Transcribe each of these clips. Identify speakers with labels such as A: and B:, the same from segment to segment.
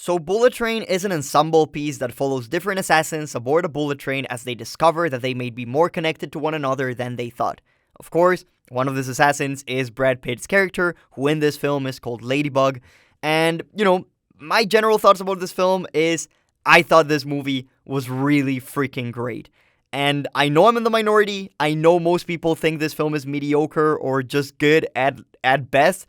A: So Bullet Train is an ensemble piece that follows different assassins aboard a bullet train as they discover that they may be more connected to one another than they thought. Of course, one of these assassins is Brad Pitt's character, who in this film is called Ladybug. And, my general thoughts about this film is I thought this movie was really freaking great. And I know I'm in the minority. I know most people think this film is mediocre or just good at best.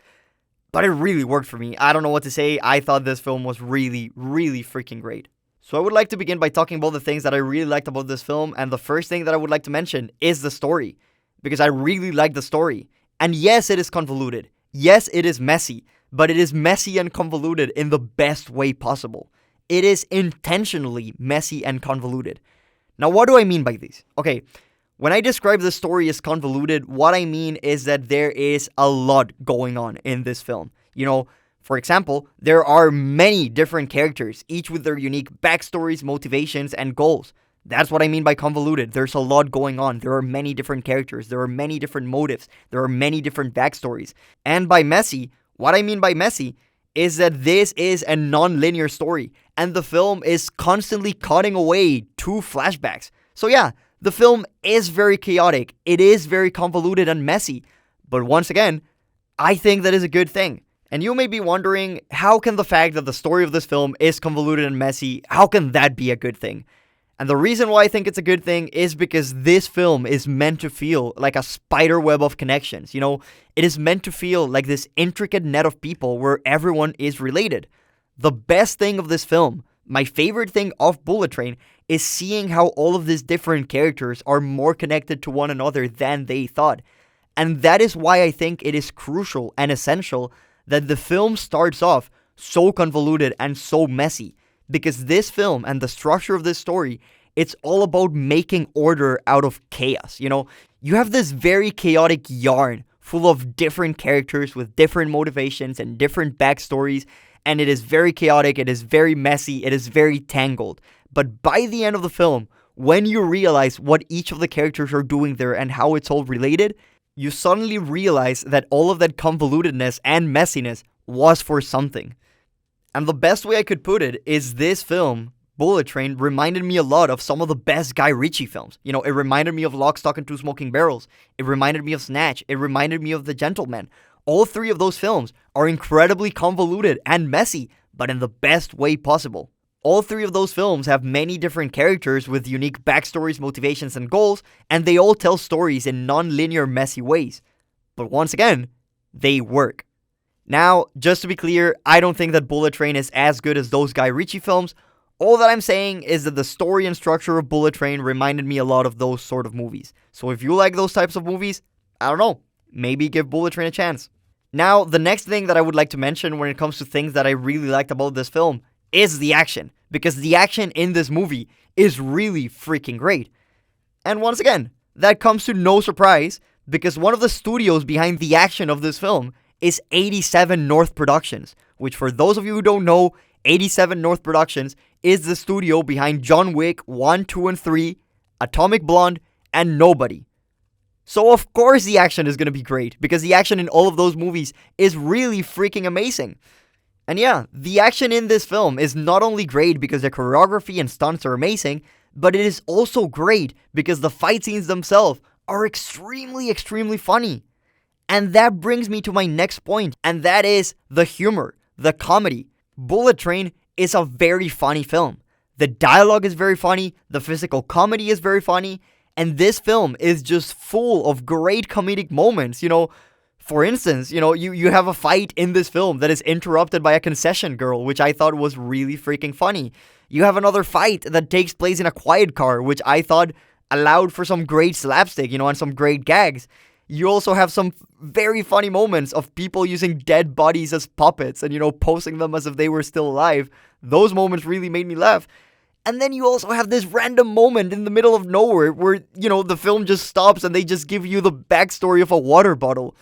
A: But it really worked for me. I don't know what to say. I thought this film was really, really freaking great. So I would like to begin by talking about the things that I really liked about this film. And the first thing that I would like to mention is the story. Because I really like the story. And yes, it is convoluted. Yes, it is messy. But it is messy and convoluted in the best way possible. It is intentionally messy and convoluted. Now, what do I mean by this? Okay, when I describe the story as convoluted, what I mean is that there is a lot going on in this film. For example, there are many different characters, each with their unique backstories, motivations, and goals. That's what I mean by convoluted. There's a lot going on. There are many different characters. There are many different motives. There are many different backstories. And by messy, what I mean by messy is that this is a non-linear story, and the film is constantly cutting away to flashbacks. So yeah, the film is very chaotic, it is very convoluted and messy, but once again, I think that is a good thing. And you may be wondering, how can the fact that the story of this film is convoluted and messy, how can that be a good thing? And the reason why I think it's a good thing is because this film is meant to feel like a spider web of connections. It is meant to feel like this intricate net of people where everyone is related. The best thing of this film, my favorite thing of Bullet Train, is seeing how all of these different characters are more connected to one another than they thought. And that is why I think it is crucial and essential that the film starts off so convoluted and so messy. Because this film and the structure of this story, it's all about making order out of chaos. You have this very chaotic yarn full of different characters with different motivations and different backstories. And it is very chaotic, it is very messy, it is very tangled. But by the end of the film, when you realize what each of the characters are doing there and how it's all related, you suddenly realize that all of that convolutedness and messiness was for something. And the best way I could put it is this film, Bullet Train, reminded me a lot of some of the best Guy Ritchie films. It reminded me of Lock, Stock, and Two Smoking Barrels. It reminded me of Snatch. It reminded me of The Gentleman. All three of those films are incredibly convoluted and messy, but in the best way possible. All three of those films have many different characters with unique backstories, motivations, and goals, and they all tell stories in non-linear, messy ways. But once again, they work. Now, just to be clear, I don't think that Bullet Train is as good as those Guy Ritchie films. All that I'm saying is that the story and structure of Bullet Train reminded me a lot of those sort of movies. So if you like those types of movies, I don't know, maybe give Bullet Train a chance. Now, the next thing that I would like to mention when it comes to things that I really liked about this film is the action. Because the action in this movie is really freaking great. And once again, that comes to no surprise because one of the studios behind the action of this film is 87 North Productions, which for those of you who don't know, 87 North Productions is the studio behind John Wick 1, 2, and 3, Atomic Blonde, and Nobody. So of course the action is going to be great, because the action in all of those movies is really freaking amazing. And yeah, the action in this film is not only great because the choreography and stunts are amazing, but it is also great because the fight scenes themselves are extremely, extremely funny. And that brings me to my next point, and that is the humor, the comedy. Bullet Train is a very funny film. The dialogue is very funny, the physical comedy is very funny, and this film is just full of great comedic moments. For instance, you have a fight in this film that is interrupted by a concession girl, which I thought was really freaking funny. You have another fight that takes place in a quiet car, which I thought allowed for some great slapstick, and some great gags. You also have some very funny moments of people using dead bodies as puppets and, posing them as if they were still alive. Those moments really made me laugh. And then you also have this random moment in the middle of nowhere where, the film just stops and they just give you the backstory of a water bottle.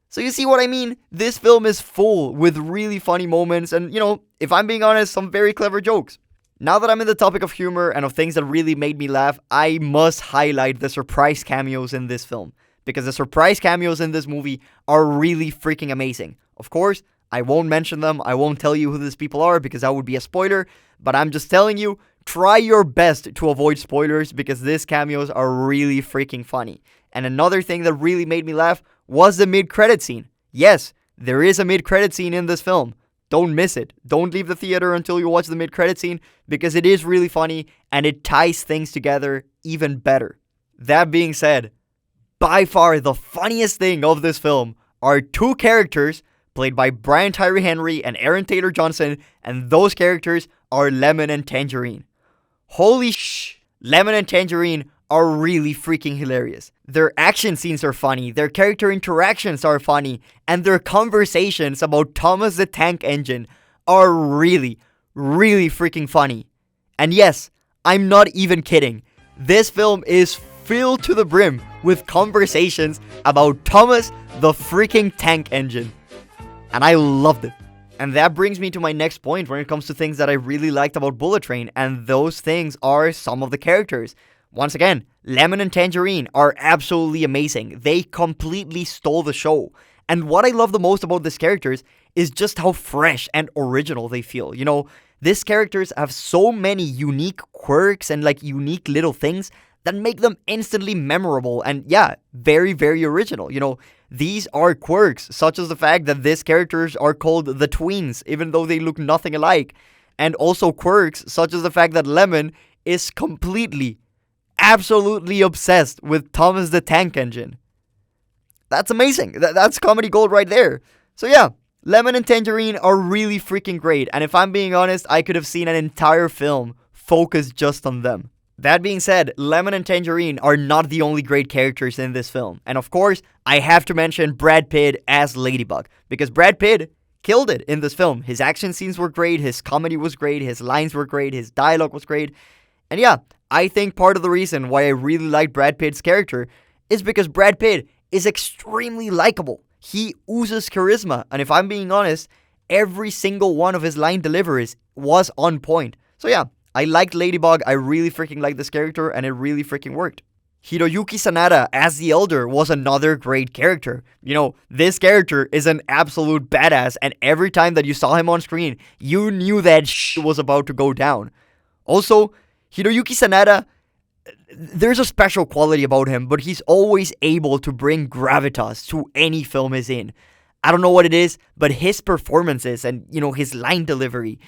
A: So you see what I mean? This film is full with really funny moments and, if I'm being honest, some very clever jokes. Now that I'm in the topic of humor and of things that really made me laugh, I must highlight the surprise cameos in this film. Because the surprise cameos in this movie are really freaking amazing. Of course, I won't mention them. I won't tell you who these people are because that would be a spoiler. But I'm just telling you, try your best to avoid spoilers because these cameos are really freaking funny. And another thing that really made me laugh was the mid-credit scene. Yes, there is a mid-credit scene in this film. Don't miss it. Don't leave the theater until you watch the mid-credit scene because it is really funny and it ties things together even better. That being said, by far the funniest thing of this film are two characters played by Brian Tyree Henry and Aaron Taylor Johnson, and those characters are Lemon and Tangerine. Holy sh! Lemon and Tangerine are really freaking hilarious. Their action scenes are funny, their character interactions are funny, and their conversations about Thomas the Tank Engine are really, really freaking funny. And yes, I'm not even kidding. This film is filled to the brim with conversations about Thomas the freaking Tank Engine. And I loved it. And that brings me to my next point when it comes to things that I really liked about Bullet Train, and those things are some of the characters. Once again, Lemon and Tangerine are absolutely amazing. They completely stole the show. And what I love the most about these characters is just how fresh and original they feel. You know, these characters have so many unique quirks and unique little things that make them instantly memorable and yeah, very, very original. You know, these are quirks, such as the fact that these characters are called the Tweens, even though they look nothing alike. And also quirks, such as the fact that Lemon is completely, absolutely obsessed with Thomas the Tank Engine. That's amazing. That's comedy gold right there. So yeah, Lemon and Tangerine are really freaking great. And if I'm being honest, I could have seen an entire film focused just on them. That being said, Lemon and Tangerine are not the only great characters in this film. And of course, I have to mention Brad Pitt as Ladybug, because Brad Pitt killed it in this film. His action scenes were great, his comedy was great, his lines were great, his dialogue was great. And yeah, I think part of the reason why I really like Brad Pitt's character is because Brad Pitt is extremely likable. He oozes charisma, and if I'm being honest, every single one of his line deliveries was on point. So yeah, I liked Ladybug, I really freaking liked this character, and it really freaking worked. Hiroyuki Sanada as the Elder was another great character. You know, this character is an absolute badass, and every time that you saw him on screen, you knew that was about to go down. Also, Hiroyuki Sanada, there's a special quality about him, but he's always able to bring gravitas to any film he's in. I don't know what it is, but his performances and, you know, his line delivery,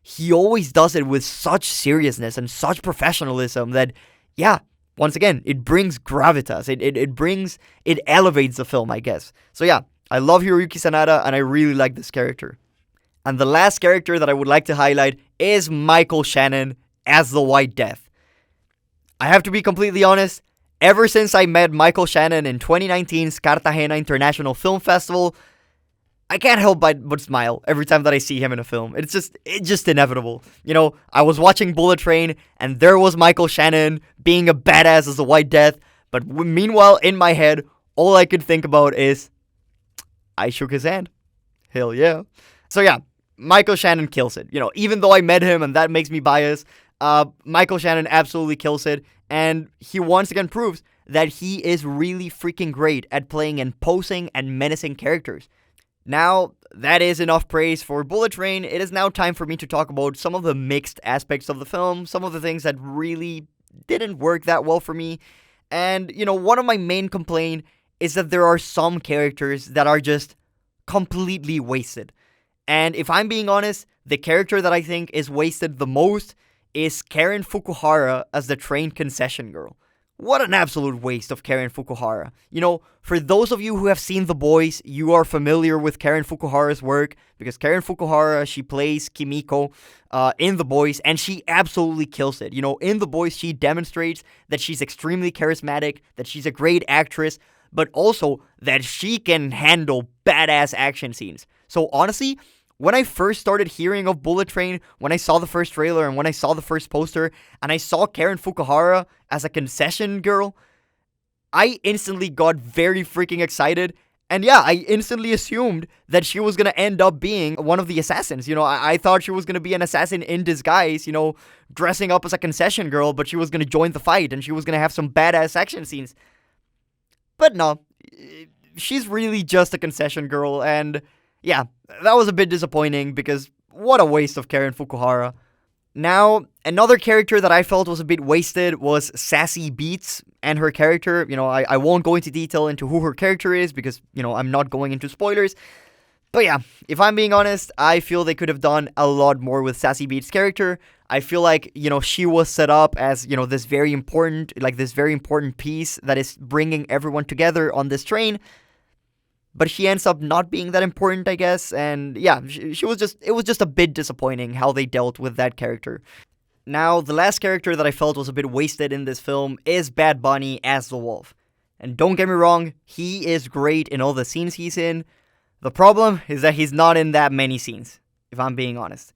A: he always does it with such seriousness and such professionalism that, yeah, once again, it brings gravitas. It elevates the film, I guess. So yeah, I love Hiroyuki Sanada and I really like this character. And the last character that I would like to highlight is Michael Shannon as the White Death. I have to be completely honest, ever since I met Michael Shannon in 2019's Cartagena International Film Festival, I can't help but smile every time that I see him in a film. It's just inevitable. You know, I was watching Bullet Train, and there was Michael Shannon being a badass as the White Death, but meanwhile, in my head, all I could think about is, I shook his hand. Hell yeah. So yeah, Michael Shannon kills it. You know, even though I met him, and that makes me biased, Michael Shannon absolutely kills it, and he once again proves that he is really freaking great at playing imposing and menacing characters. Now, that is enough praise for Bullet Train. It is now time for me to talk about some of the mixed aspects of the film, some of the things that really didn't work that well for me. And, you know, one of my main complaints is that there are some characters that are just completely wasted. And if I'm being honest, the character that I think is wasted the most is Karen Fukuhara as the train concession girl. What an absolute waste of Karen Fukuhara. You know, for those of you who have seen The Boys, you are familiar with Karen Fukuhara's work, because Karen Fukuhara, she plays Kimiko in The Boys, and she absolutely kills it. You know, in The Boys, she demonstrates that she's extremely charismatic, that she's a great actress, but also that she can handle badass action scenes. So honestly, when I first started hearing of Bullet Train, when I saw the first trailer and when I saw the first poster, and I saw Karen Fukuhara as a concession girl, I instantly got very freaking excited. And yeah, I instantly assumed that she was going to end up being one of the assassins. You know, I thought she was going to be an assassin in disguise, you know, dressing up as a concession girl, but she was going to join the fight and she was going to have some badass action scenes. But no, she's really just a concession girl, and yeah, that was a bit disappointing because what a waste of Karen Fukuhara. Now, another character that I felt was a bit wasted was Sassy Beats and her character. I won't go into detail into who her character is because, I'm not going into spoilers. But yeah, if I'm being honest, I feel they could have done a lot more with Sassy Beats' character. I feel like, she was set up as, this very important piece that is bringing everyone together on this train. But she ends up not being that important, I guess. And yeah, it was just a bit disappointing how they dealt with that character. Now, the last character that I felt was a bit wasted in this film is Bad Bunny as the wolf. And don't get me wrong, he is great in all the scenes he's in. The problem is that he's not in that many scenes, if I'm being honest.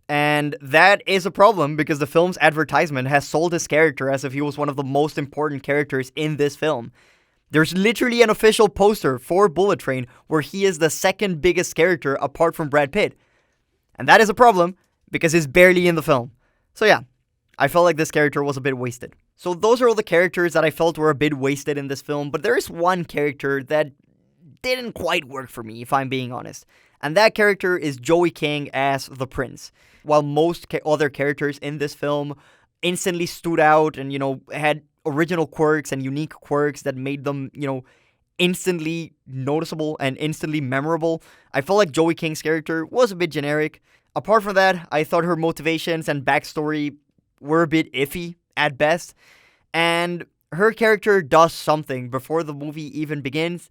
A: And that is a problem because the film's advertisement has sold his character as if he was one of the most important characters in this film. There's literally an official poster for Bullet Train where he is the second biggest character apart from Brad Pitt. And that is a problem because he's barely in the film. So yeah, I felt like this character was a bit wasted. So those are all the characters that I felt were a bit wasted in this film, but there is one character that didn't quite work for me, if I'm being honest. And that character is Joey King as the Prince. While most other characters in this film instantly stood out and, had original quirks and unique quirks that made them, instantly noticeable and instantly memorable, I felt like Joey King's character was a bit generic. Apart from that, I thought her motivations and backstory were a bit iffy at best. And her character does something before the movie even begins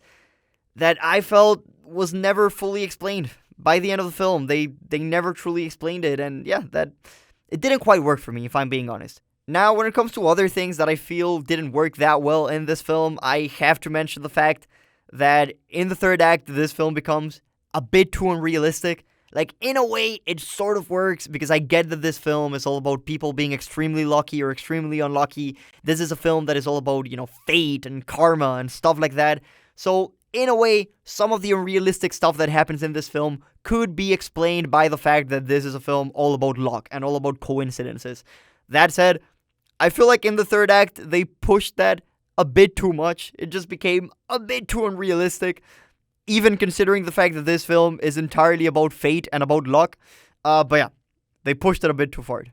A: that I felt was never fully explained. By the end of the film, they never truly explained it, and yeah, that it didn't quite work for me, if I'm being honest. Now, when it comes to other things that I feel didn't work that well in this film, I have to mention the fact that in the third act, this film becomes a bit too unrealistic. Like, in a way, it sort of works because I get that this film is all about people being extremely lucky or extremely unlucky. This is a film that is all about, fate and karma and stuff like that. So, in a way, some of the unrealistic stuff that happens in this film could be explained by the fact that this is a film all about luck and all about coincidences. That said, I feel like in the third act, they pushed that a bit too much. It just became a bit too unrealistic, even considering the fact that this film is entirely about fate and about luck. But yeah, they pushed it a bit too far.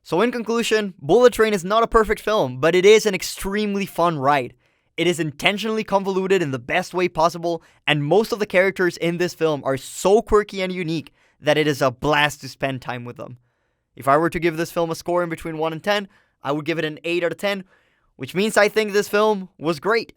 A: So in conclusion, Bullet Train is not a perfect film, but it is an extremely fun ride. It is intentionally convoluted in the best way possible, and most of the characters in this film are so quirky and unique that it is a blast to spend time with them. If I were to give this film a score in between 1 and 10, I would give it an 8 out of 10, which means I think this film was great.